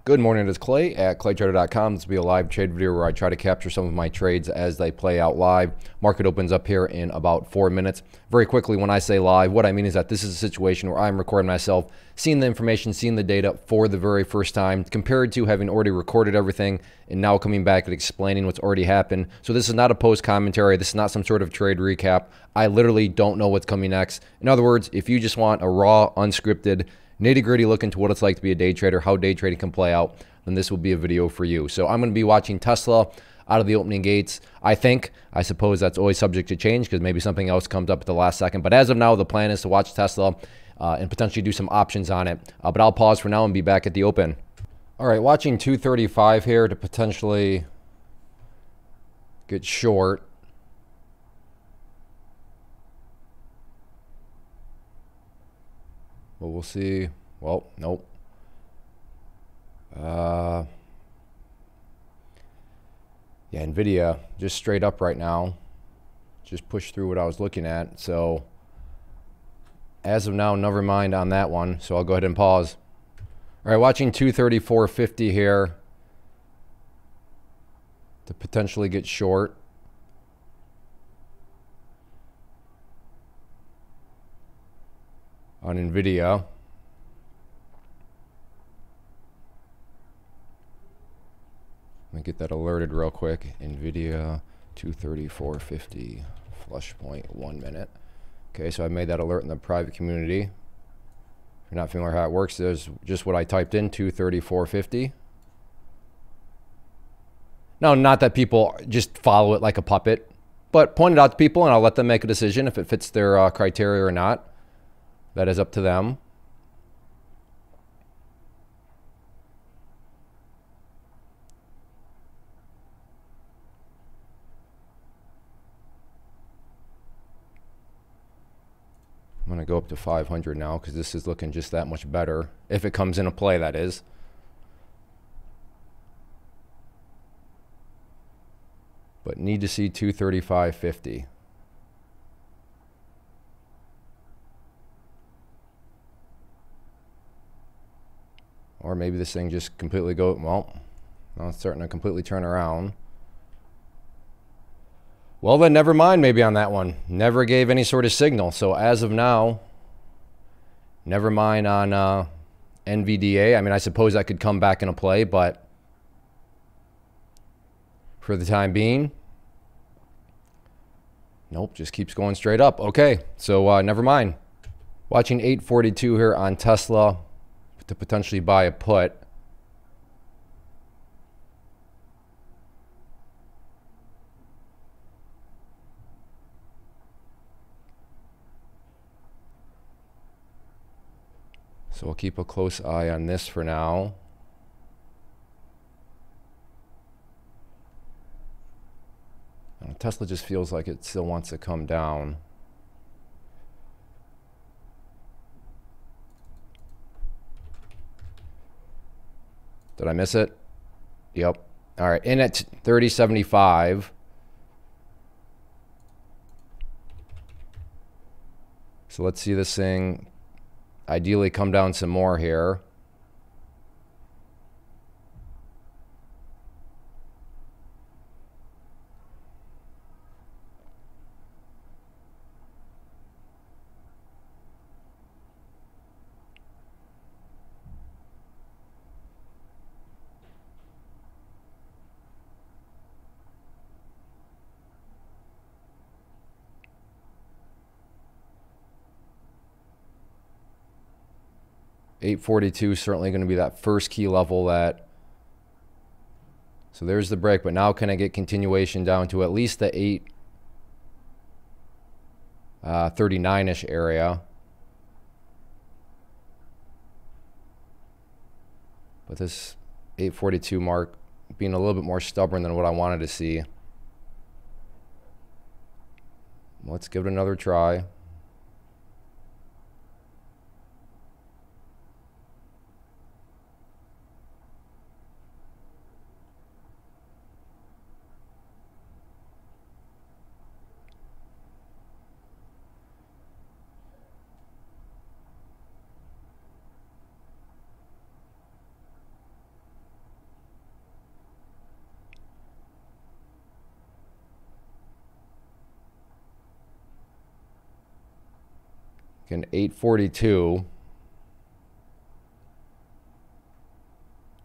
Good morning, it's Clay at claytrader.com. This will be a live trade video where I try to capture some of my trades as they play out live. Market opens up here in about 4 minutes. Very quickly, when I say live, what I mean is that this is a situation where I'm recording myself, seeing the information, seeing the data for the very first time, compared to having already recorded everything and now coming back and explaining what's already happened. So this is not a post commentary. This is not some sort of trade recap. I literally don't know what's coming next. In other words, if you just want a raw, unscripted, nitty-gritty look into what it's like to be a day trader, how day trading can play out, then this will be a video for you. So I'm going to be watching Tesla out of the opening gates. I suppose that's always subject to change because maybe something else comes up at the last second. But as of now, the plan is to watch Tesla and potentially do some options on it. But I'll pause for now and be back at the open. All right, watching 235 here to potentially get short. But we'll see. Well, nope. Yeah, nvda just straight up right now. Just pushed through what I was looking at. So as of now, never mind on that one. So I'll go ahead and pause. All right, watching 234.50 here to potentially get short. On nvda. Let me get that alerted real quick. nvda 234.50 flush point 1 minute. Okay, so I made that alert in the private community. If you're not familiar how it works, there's just what I typed in, 234.50. Now, not that people just follow it like a puppet, but point it out to people and I'll let them make a decision if it fits their criteria or not. That is up to them. I'm going to go up to 500 now because this is looking just that much better. If it comes into play, that is. But need to see 235.50. Or maybe this thing just completely well, now it's starting to completely turn around. Well, then never mind maybe on that one. Never gave any sort of signal. So as of now, never mind on nvda. I mean, I suppose that could come back into play, but for the time being, nope, just keeps going straight up. Okay, so never mind. Watching 842 here on Tesla to potentially buy a put. So we'll keep a close eye on this for now. Tesla just feels like it still wants to come down. Did I miss it? Yep. All right, in at 30.75. So let's see this thing ideally come down some more here. $842 certainly going to be that first key level that. So there's the break, but now can I get continuation down to at least the 839-ish area? But this 842 mark being a little bit more stubborn than what I wanted to see. Let's give it another try. Again, 842.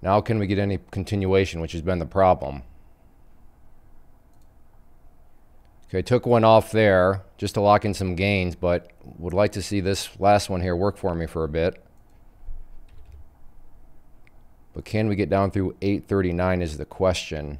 Now can we get any continuation, which has been the problem? Okay, took one off there just to lock in some gains, but would like to see this last one here work for me for a bit. But can we get down through 839 is the question.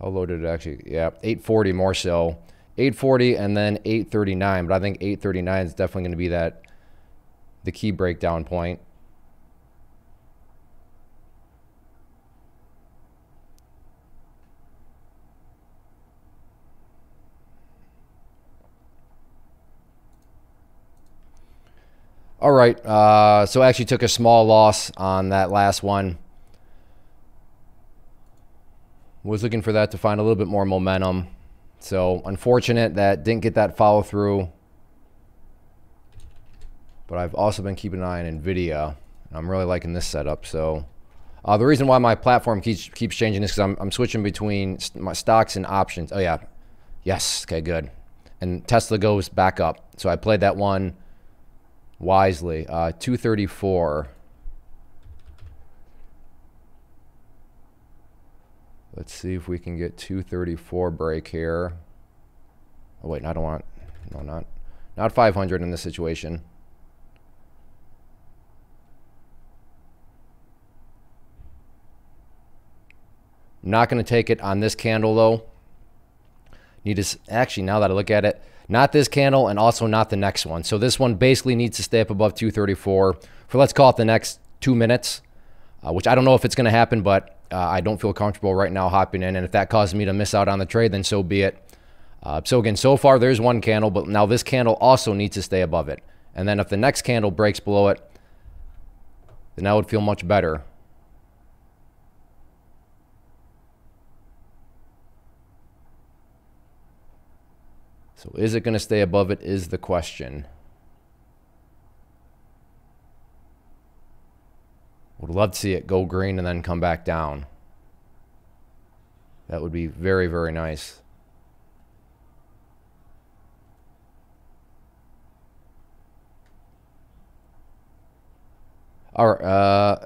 How low did it actually? Yeah, 840 more so. 840 and then 839, but I think 839 is definitely going to be the key breakdown point. All right, so I actually took a small loss on that last one. Was looking for that to find a little bit more momentum. So unfortunate that didn't get that follow through. But I've also been keeping an eye on nvda. I'm really liking this setup. So the reason why my platform keeps changing is because I'm switching between my stocks and options. Oh yeah, yes, okay, good. And Tesla goes back up. So I played that one wisely. 234. Let's see if we can get 234 break here. Oh wait, I don't want, no, not 500 in this situation. I'm not going to take it on this candle though. Need to actually, now that I look at it, not this candle and also not the next one. So this one basically needs to stay up above 234 for, let's call it, the next 2 minutes, which I don't know if it's going to happen, but I don't feel comfortable right now hopping in. And if that causes me to miss out on the trade, then so be it. So again, so far there's one candle, but now this candle also needs to stay above it. And then if the next candle breaks below it, then I would feel much better. So is it going to stay above it is the question. Would love to see it go green and then come back down. That would be very, very nice. All right,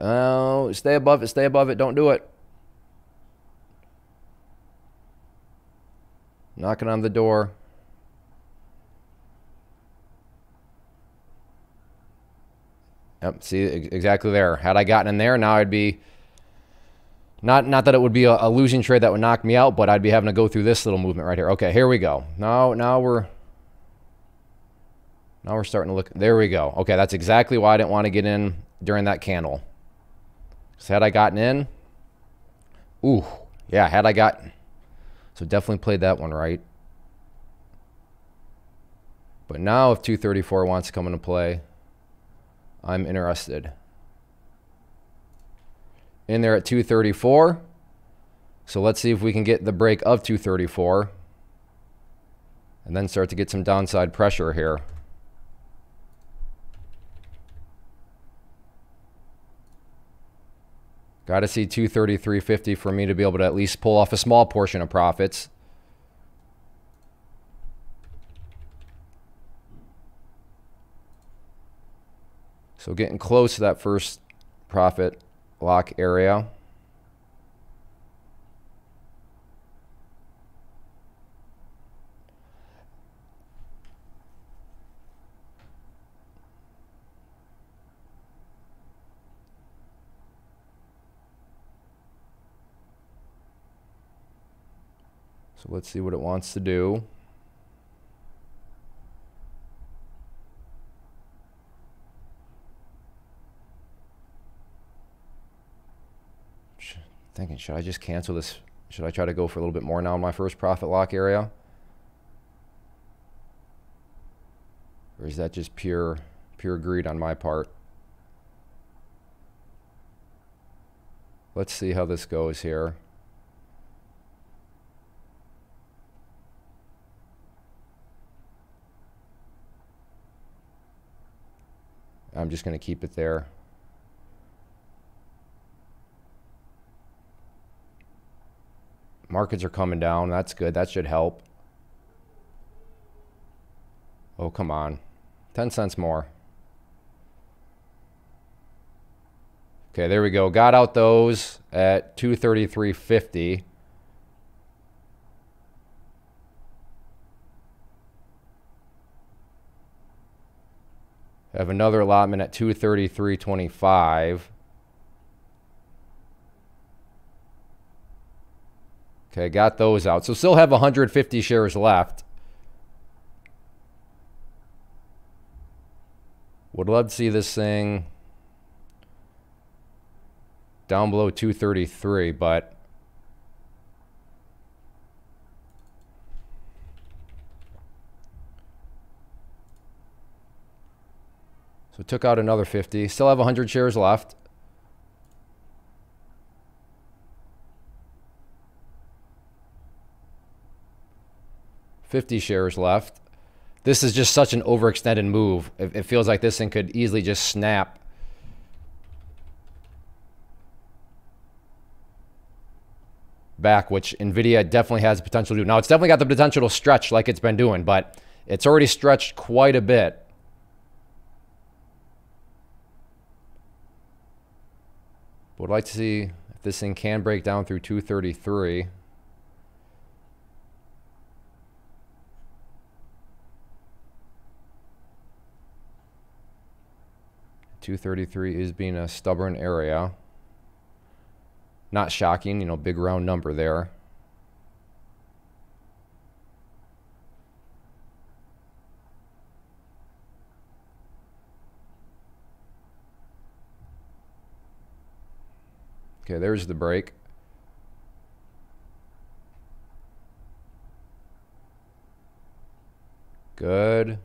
oh, stay above it, don't do it. Knocking on the door. Yep, see, exactly there. Had I gotten in there, now I'd be, not that it would be a losing trade that would knock me out, but I'd be having to go through this little movement right here. Okay, here we go. Now we're starting to look. There we go. Okay, that's exactly why I didn't want to get in during that candle. So had I gotten in, ooh, yeah, had I gotten, so definitely played that one right. But now if 234 wants to come into play, I'm interested. In there at 234. So let's see if we can get the break of 234 and then start to get some downside pressure here. Got to see 233.50 for me to be able to at least pull off a small portion of profits. So getting close to that first profit lock area. So let's see what it wants to do. Thinking, should I just cancel this? Should I try to go for a little bit more now in my first profit lock area? Or is that just pure greed on my part? Let's see how this goes here. I'm just going to keep it there. Markets are coming down. That's good. That should help. Oh, come on. 10 cents more. Okay, there we go. Got out those at 233.50. Have another allotment at 233.25. Okay, got those out. So still have 150 shares left. Would love to see this thing down below 233, but so took out another 50. Still have 100 shares left. $50 shares left. This is just such an overextended move. It feels like this thing could easily just snap. Back, which nvda definitely has the potential to do. Now, it's definitely got the potential to stretch like it's been doing, but it's already stretched quite a bit. Would like to see if this thing can break down through 233. $233 is being a stubborn area. Not shocking, you know, big round number there. Okay, there's the break. Good.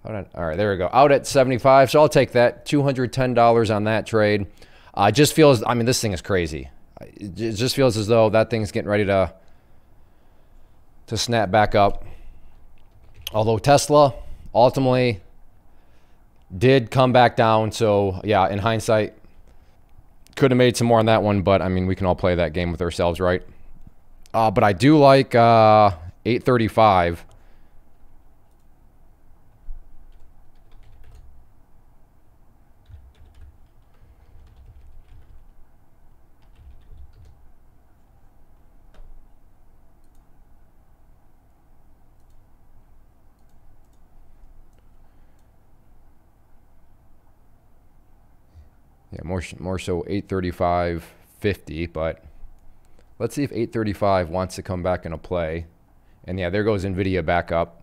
All right, there we go. Out at 75, so I'll take that. $210 on that trade. Just feels, I mean, this thing is crazy. It just feels as though that thing's getting ready to snap back up. Although Tesla ultimately did come back down, so yeah, in hindsight, could have made some more on that one, but I mean, we can all play that game with ourselves, right? But I do like 835. Yeah, more so 835.50, but let's see if 835 wants to come back into play. And yeah, there goes nvda back up.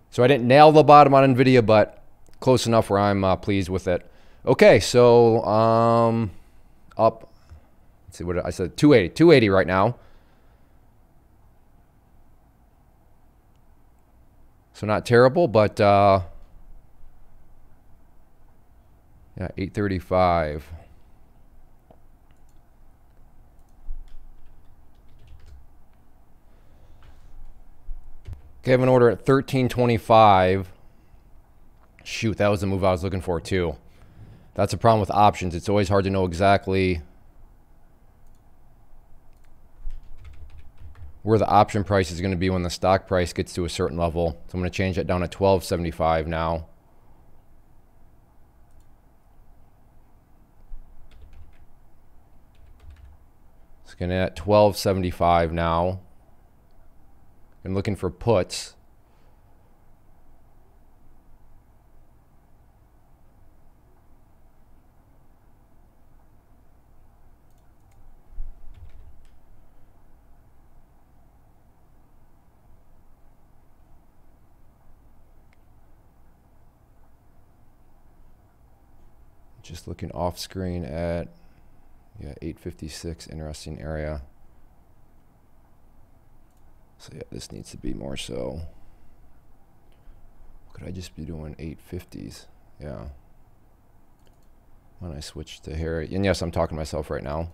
So I didn't nail the bottom on nvda, but close enough where I'm pleased with it. Okay, so up. Let's see what I said. 280 right now. So not terrible, but yeah, 835. Okay, I have an order at 1325. Shoot, that was the move I was looking for too. That's a problem with options. It's always hard to know exactly where the option price is going to be when the stock price gets to a certain level. So I'm going to change that down to 1275 now. Looking at 1275 now. I'm looking for puts. Just looking off screen at, yeah, 856, interesting area. So yeah, this needs to be more so. Could I just be doing 850s? Yeah. When I switch to here, and yes, I'm talking to myself right now.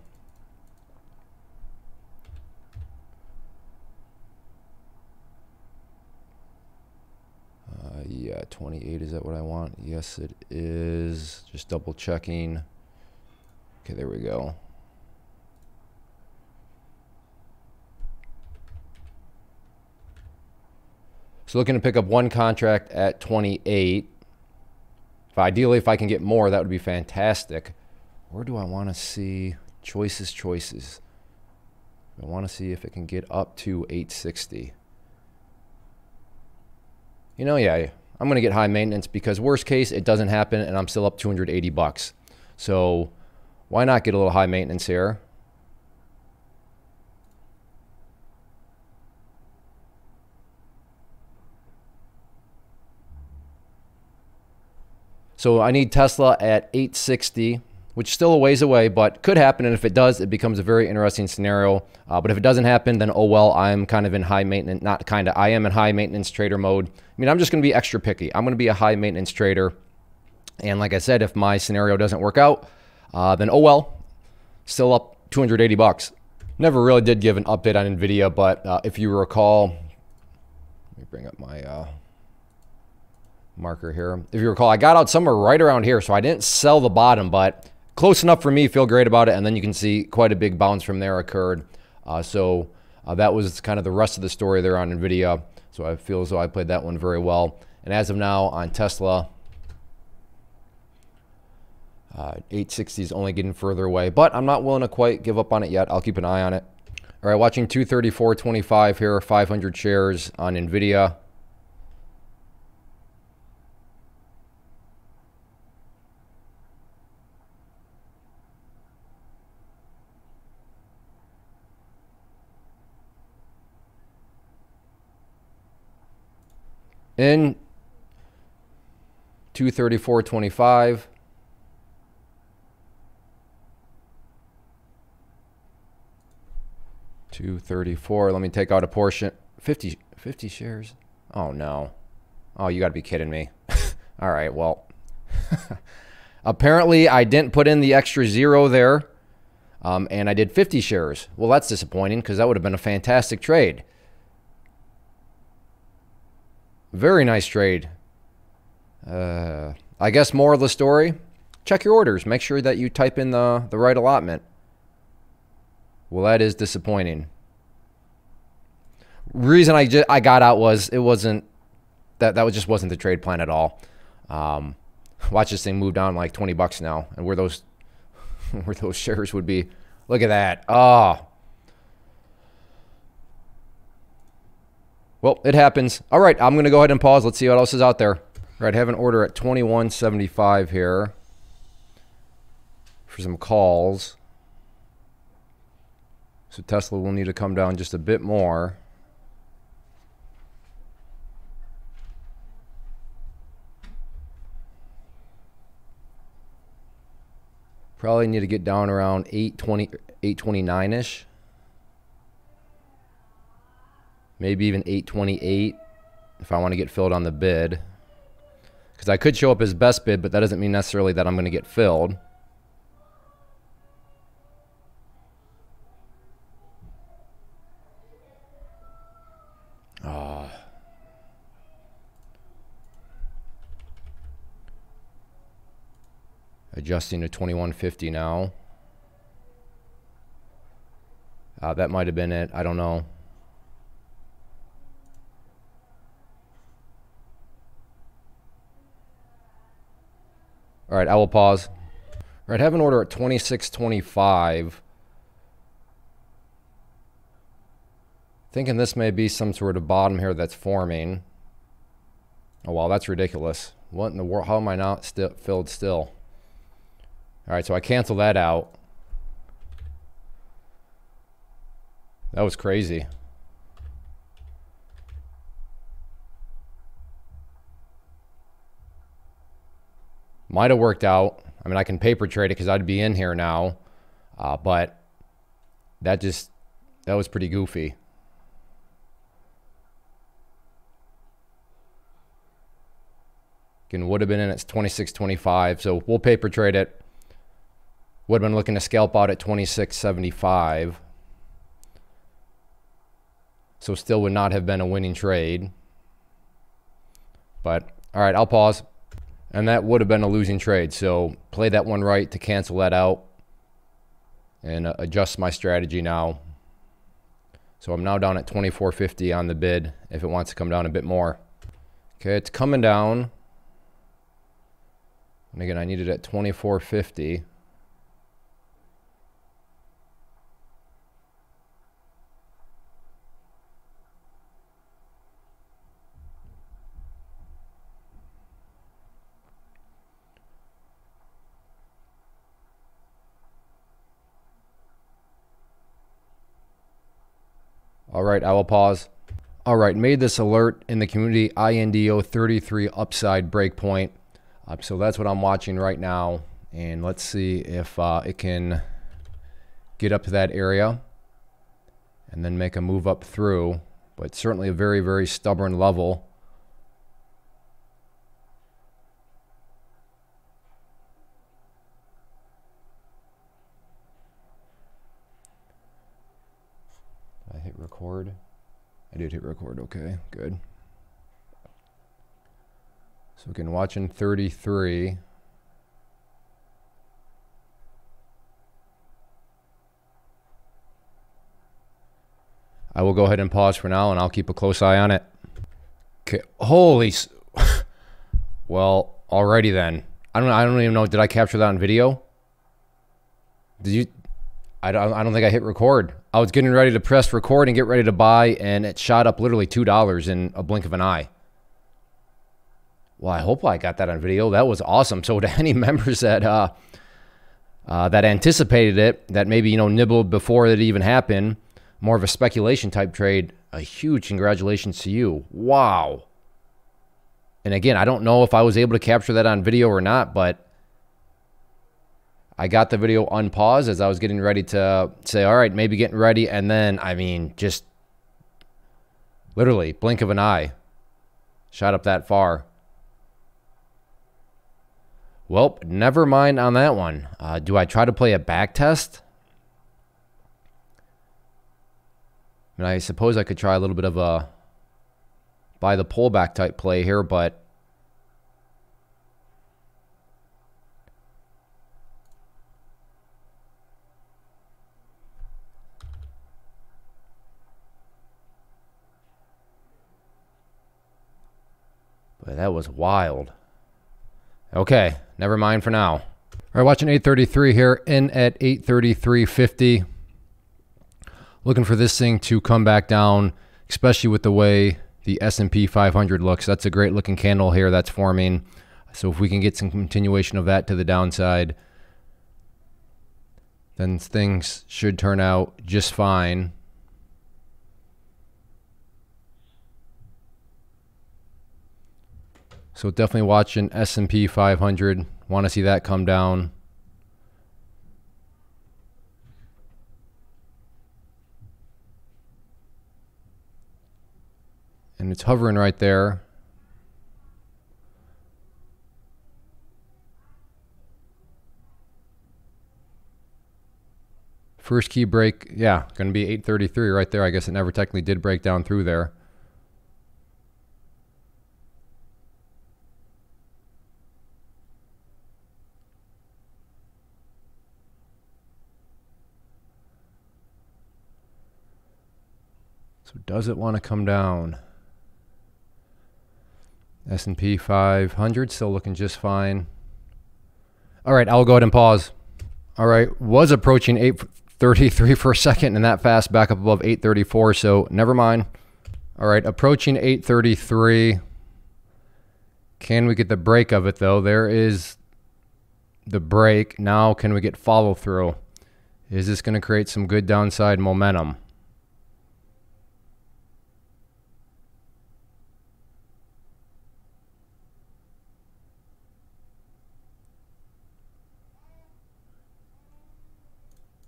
Yeah, 28, is that what I want? Yes, it is. Just double checking. Okay, there we go. So looking to pick up one contract at 28. Ideally, if I can get more, that would be fantastic. Where do I want to see choices? I want to see if it can get up to 860. You know, yeah, I'm going to get high maintenance because worst case, it doesn't happen and I'm still up 280 bucks. So why not get a little high maintenance here? So I need Tesla at 860, which is still a ways away, but could happen. And if it does, it becomes a very interesting scenario. But if it doesn't happen, then oh well, I'm kind of in high maintenance, I am in high maintenance trader mode. I mean, I'm just going to be extra picky. I'm going to be a high maintenance trader. And like I said, if my scenario doesn't work out, then oh well, still up 280 bucks. Never really did give an update on nvda, but if you recall, let me bring up my marker here. If you recall, I got out somewhere right around here, so I didn't sell the bottom, but close enough for me, feel great about it. And then you can see quite a big bounce from there occurred. So that was kind of the rest of the story there on nvda. So I feel as though I played that one very well. And as of now on Tesla, 860 is only getting further away, but I'm not willing to quite give up on it yet. I'll keep an eye on it. All right, watching 234.25 here, 500 shares on nvda. In 234.25. $234. Let me take out a portion. 50 shares. Oh no. Oh, you got to be kidding me. All right, well. Apparently I didn't put in the extra zero there. And I did 50 shares. Well, that's disappointing because that would have been a fantastic trade. Very nice trade. I guess moral of the story, check your orders. Make sure that you type in the right allotment. Well, that is disappointing. Reason I got out was it wasn't that just wasn't the trade plan at all. Watch this thing move down like 20 bucks now, and where those shares would be. Look at that. Oh. Well, it happens. All right, I'm going to go ahead and pause. Let's see what else is out there. All right, I have an order at 21.75 here for some calls. So Tesla will need to come down just a bit more. Probably need to get down around 820, 829-ish. Maybe even 828 if I want to get filled on the bid. Because I could show up as best bid, but that doesn't mean necessarily that I'm going to get filled. Adjusting to 21.50 now. That might have been it. I don't know. All right, I will pause. All right, have an order at 26.25. Thinking this may be some sort of bottom here that's forming. Oh, wow, that's ridiculous. What in the world? How am I not filled still? All right, so I cancel that out. That was crazy. Might have worked out. I mean, I can paper trade it because I'd be in here now. But that was pretty goofy. Again, would have been in at 26.25, so we'll paper trade it. Would have been looking to scalp out at 26.75. So still would not have been a winning trade. But, all right, I'll pause. And that would have been a losing trade. So play that one right to cancel that out. and adjust my strategy now. So I'm now down at 24.50 on the bid if it wants to come down a bit more. Okay, it's coming down. And again, I need it at 24.50. All right, I will pause. All right, made this alert in the community, INDO 33 upside breakpoint. So that's what I'm watching right now. And let's see if it can get up to that area and then make a move up through. But certainly a very, very stubborn level. I hit record. I did hit record. Okay, good. So we can watch in 33. I will go ahead and pause for now, and I'll keep a close eye on it. Okay, holy. Well, alrighty then. I don't even know. Did I capture that on video? Did you? I don't think I hit record. I was getting ready to press record and get ready to buy, and it shot up literally $2 in a blink of an eye. Well, I hope I got that on video. That was awesome. So to any members that that anticipated it, that maybe nibbled before it even happened, more of a speculation type trade, a huge congratulations to you. Wow. And again, I don't know if I was able to capture that on video or not, but I got the video unpaused as I was getting ready to say, all right, maybe getting ready. And then, I mean, just literally blink of an eye, shot up that far. Well, never mind on that one. Do I try to play a back test? I mean, I suppose I could try a little bit of a buy the pullback type play here, but that was wild. Okay, never mind for now. All right, watching 833 here, in at 833.50. Looking for this thing to come back down, especially with the way the S&P 500 looks. That's a great looking candle here that's forming. So if we can get some continuation of that to the downside, then things should turn out just fine. So definitely watching S&P 500. Want to see that come down. And it's hovering right there. First key break, yeah, going to be 833 right there. I guess it never technically did break down through there. So does it want to come down? S&P 500 still looking just fine. All right, I'll go ahead and pause. All right, was approaching 833 for a second, and that fast back up above 834, so never mind. All right, approaching 833. Can we get the break of it, though? There is the break. Now, can we get follow through? Is this going to create some good downside momentum?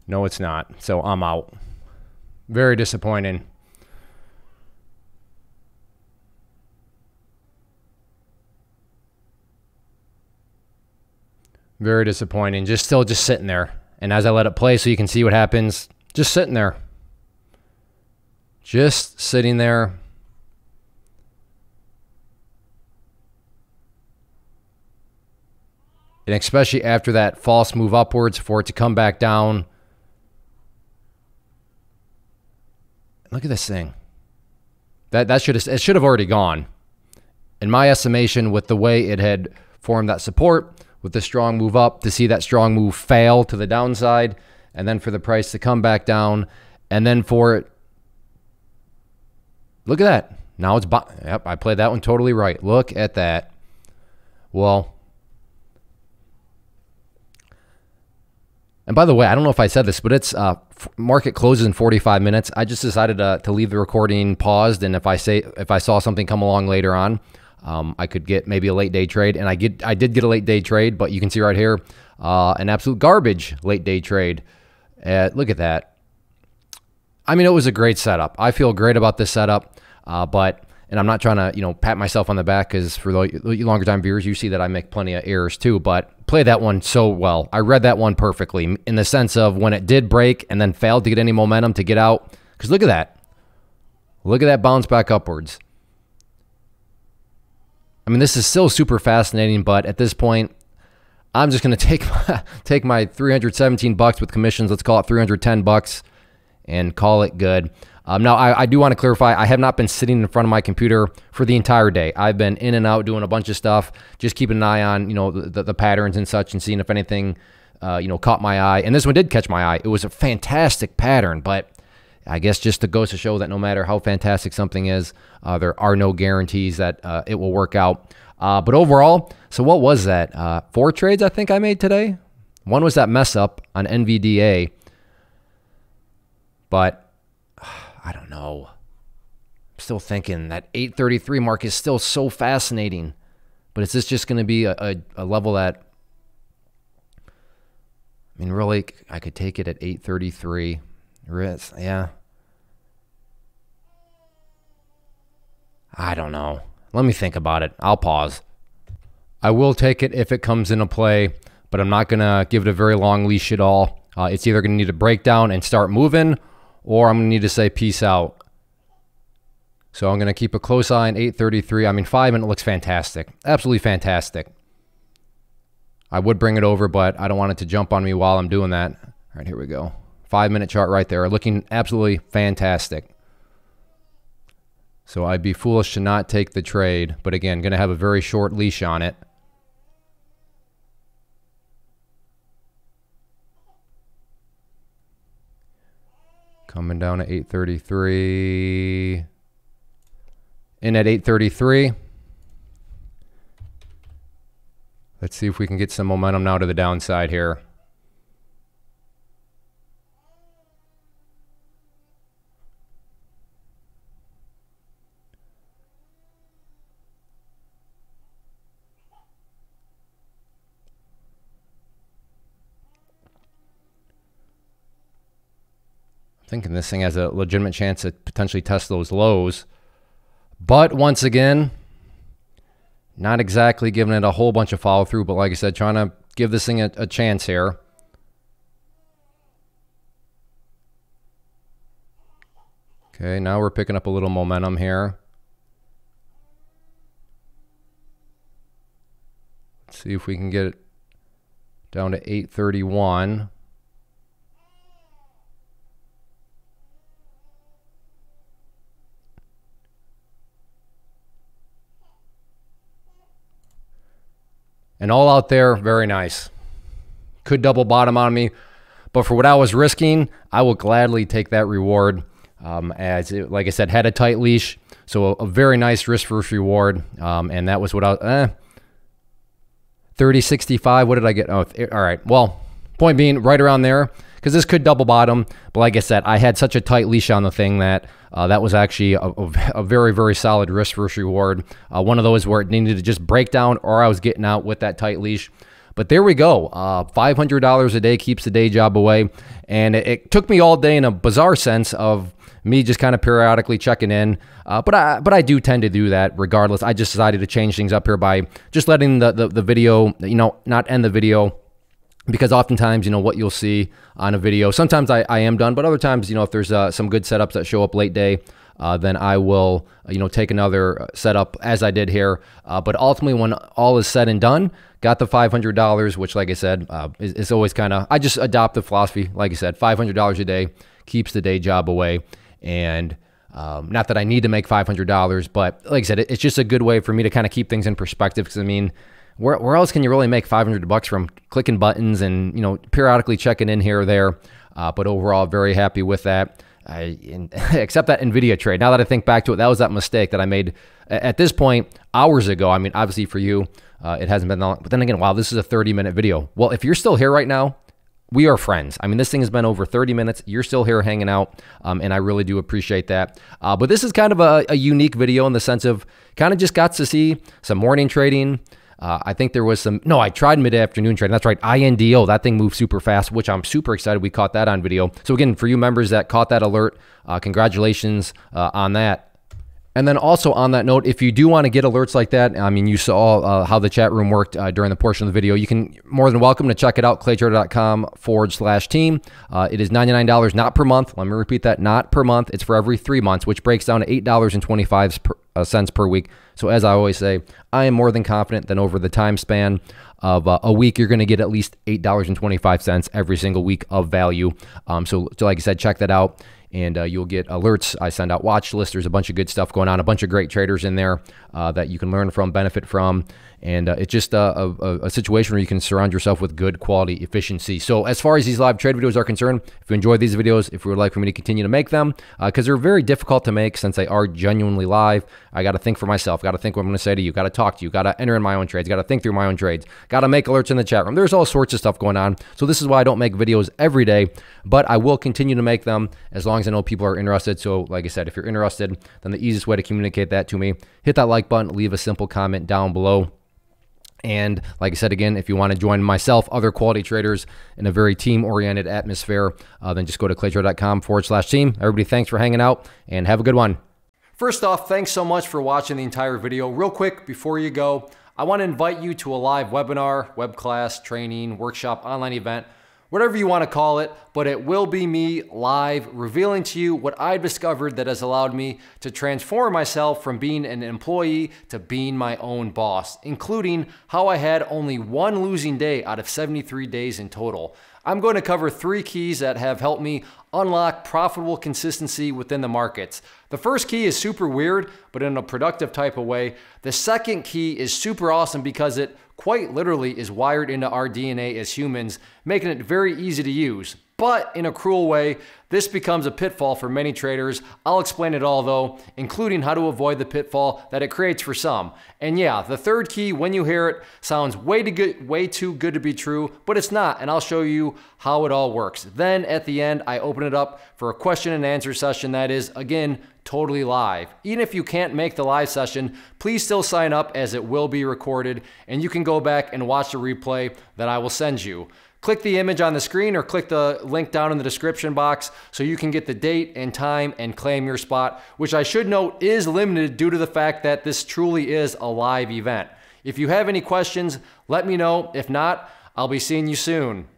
No, it's not. So I'm out. Very disappointing. Very disappointing. Still sitting there. And as I let it play so you can see what happens, just sitting there. Just sitting there. And especially after that false move upwards, for it to come back down Look at this thing. It should have already gone. In my estimation, with the way it had formed that support, with the strong move up, to see that strong move fail to the downside, and then for the price to come back down, and then for it, look at that. Now it's, yep, I played that one totally right. Look at that. Well, and by the way, I don't know if I said this, but it's market closes in 45 minutes. I just decided to leave the recording paused, and if I saw something come along later on, I could get maybe a late day trade, and I did get a late day trade, but you can see right here an absolute garbage late day trade. Look at that. I mean, it was a great setup. I feel great about this setup, and I'm not trying to, pat myself on the back, because for the longer time viewers, you see that I make plenty of errors too, but play that one so well. I read that one perfectly in the sense of when it did break and then failed to get any momentum to get out, because look at that. Look at that bounce back upwards. I mean, this is still super fascinating, but at this point, I'm just going to take my 317 bucks with commissions. Let's call it 310 bucks and call it good. Now, I do want to clarify, I have not been sitting in front of my computer for the entire day. I've been in and out doing a bunch of stuff, just keeping an eye on, the patterns and such, and seeing if anything, caught my eye. And this one did catch my eye. It was a fantastic pattern, but I guess just to goes to show that no matter how fantastic something is, there are no guarantees that it will work out. But overall, so what was that? 4 trades I think I made today. One was that mess up on nvda, but I don't know. I'm still thinking that 833 mark is still so fascinating, but is this just going to be a level that, I mean, really, I could take it at 833. Yeah. I don't know. Let me think about it. I'll pause. I will take it if it comes into play, but I'm not going to give it a very long leash at all. It's either going to need to break down and start moving, or I'm going to need to say peace out. So I'm going to keep a close eye on 833. I mean, 5 minute looks fantastic. Absolutely fantastic. I would bring it over, but I don't want it to jump on me while I'm doing that. All right, here we go. 5 minute chart right there. Looking absolutely fantastic. So I'd be foolish to not take the trade. But again, going to have a very short leash on it. Coming down to 833. In at 833. Let's see if we can get some momentum now to the downside here. Thinking this thing has a legitimate chance to potentially test those lows. But once again, not exactly giving it a whole bunch of follow through, but like I said, trying to give this thing a chance here. Okay, now we're picking up a little momentum here. Let's see if we can get it down to 831. And all out there, very nice. Could double bottom on me, but for what I was risking, I will gladly take that reward. As it, like I said, had a tight leash, so a very nice risk versus reward. And that was what I was, 30.65. What did I get? Oh, all right. Well, point being, right around there, because this could double bottom. But like I said, I had such a tight leash on the thing that that was actually a very, very solid risk versus reward. One of those where it needed to just break down, or I was getting out with that tight leash. But there we go. $500 a day keeps the day job away. And it took me all day in a bizarre sense of me just kind of periodically checking in. But I do tend to do that regardless. I just decided to change things up here by just letting the video, not end the video. Because oftentimes, what you'll see on a video, sometimes I am done, but other times, if there's some good setups that show up late day, then I will, take another setup as I did here. But ultimately, when all is said and done, got the $500, which, like I said, is always kind of, I just adopt the philosophy. Like I said, $500 a day keeps the day job away. And not that I need to make $500, but like I said, it's just a good way for me to kind of keep things in perspective. Because I mean, where else can you really make $500 from clicking buttons and, you know, periodically checking in here or there? But overall, very happy with that. Except that nvda trade. Now that I think back to it, that was that mistake that I made at this point hours ago. I mean, obviously for you, it hasn't been that long. But then again, wow, this is a 30-minute video. Well, if you're still here right now, we are friends. I mean, this thing has been over 30 minutes. You're still here hanging out, and I really do appreciate that. But this is kind of a unique video in the sense of kind of just got to see some morning trading. I think there was some, no, I tried mid-afternoon trading. That's right, INDO. That thing moved super fast, which I'm super excited we caught that on video. So again, for you members that caught that alert, congratulations on that. And then also on that note, if you do want to get alerts like that, I mean, you saw how the chat room worked during the portion of the video. You can more than welcome to check it out, claytrader.com/team. It is $99, not per month. Let me repeat that, not per month. It's for every 3 months, which breaks down to $8.25 per week. So as I always say, I am more than confident that over the time span of a week, you're going to get at least $8.25 every single week of value. So like I said, check that out. And you'll get alerts. I send out watch lists. There's a bunch of good stuff going on, a bunch of great traders in there that you can learn from, benefit from. And it's just a situation where you can surround yourself with good quality efficiency. So as far as these live trade videos are concerned, if you enjoyed these videos, if you would like for me to continue to make them, because they're very difficult to make since they are genuinely live, I got to think for myself, got to think what I'm going to say to you, got to talk to you, got to enter in my own trades, got to think through my own trades, got to make alerts in the chat room. There's all sorts of stuff going on. So this is why I don't make videos every day, but I will continue to make them as long as I know people are interested. So like I said, if you're interested, then the easiest way to communicate that to me, hit that like button, leave a simple comment down below. And like I said, again, if you want to join myself, other quality traders in a very team-oriented atmosphere, then just go to claytrader.com/team. Everybody, thanks for hanging out and have a good one. First off, thanks so much for watching the entire video. Real quick, before you go, I want to invite you to a live webinar, web class, training, workshop, online event, whatever you want to call it, but it will be me live revealing to you what I've discovered that has allowed me to transform myself from being an employee to being my own boss, including how I had only one losing day out of 73 days in total. I'm going to cover 3 keys that have helped me unlock profitable consistency within the markets. The first key is super weird, but in a productive type of way. The second key is super awesome because it quite literally is wired into our DNA as humans, making it very easy to use. But in a cruel way, this becomes a pitfall for many traders. I'll explain it all though, including how to avoid the pitfall that it creates for some. And yeah, the third key, when you hear it, sounds way too good to be true, but it's not, and I'll show you how it all works. Then at the end, I open it up for a question and answer session that is, again, totally live. Even if you can't make the live session, please still sign up as it will be recorded, and you can go back and watch the replay that I will send you. Click the image on the screen or click the link down in the description box so you can get the date and time and claim your spot, which I should note is limited due to the fact that this truly is a live event. If you have any questions, let me know. If not, I'll be seeing you soon.